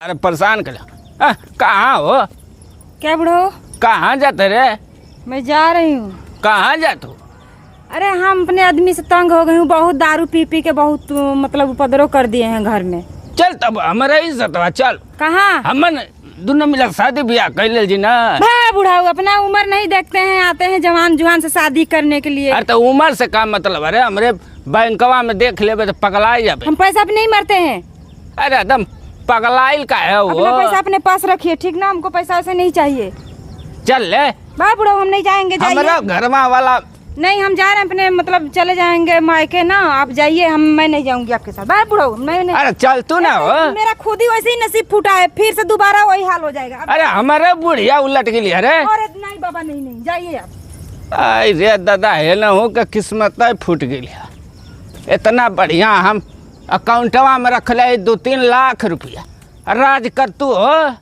अरे परेशान कर कहाँ हो? क्या बुढ़ो? कहाँ जाते रे? मैं जा रही हूँ। कहाँ जाते हो? अरे हम अपने आदमी से तंग हो गए हूँ, बहुत दारू पी पी के बहुत मतलब उपद्रव कर दिए हैं घर में। चल तब हमारा इज्जत बा, चल। कहाँ? हमन दोनों मिला शादी ब्याह कर ले जी ना। भाई बुढ़ाऊ अपना उम्र नहीं देखते हैं, आते हैं जवान जुआन से शादी करने के लिए। अरे तो उम्र से का मतलब? अरे हमरे बैंकवा में देख लेबे तो पगला जाबे। हम पैसा पे नहीं मरते हैं। अरे एकदम पगलाइल का है वो। अपना पैसा अपने पास रखिए, ठीक ना? हमको पैसा वैसे नहीं चाहिए। चल ले। भाई बुढ़ाऊ हम नहीं जाएंगे, हमारा जाइए। घरवा वाला नहीं हम जा रहे हैं अपने, मतलब चले जाएंगे मायके ना, आप जाइए, मैं नहीं जाऊंगी आपके साथ। भाई बुढ़ाऊ मैं नहीं। अरे चल तू ना हो। मेरा खुद ही वैसे ही नसीब फूटा है, फिर से दोबारा वही हाल हो जाएगा। अरे हमारे बुढ़िया उलट के लिए अरे अरे नहीं बाबा, नहीं नहीं, जाइए आप। आई रे दादा है ना हो का किस्मत फूट गई। इतना बढ़िया हम अकाउंटवा में रख ले 2-3 लाख रुपया। राज कर तू हो।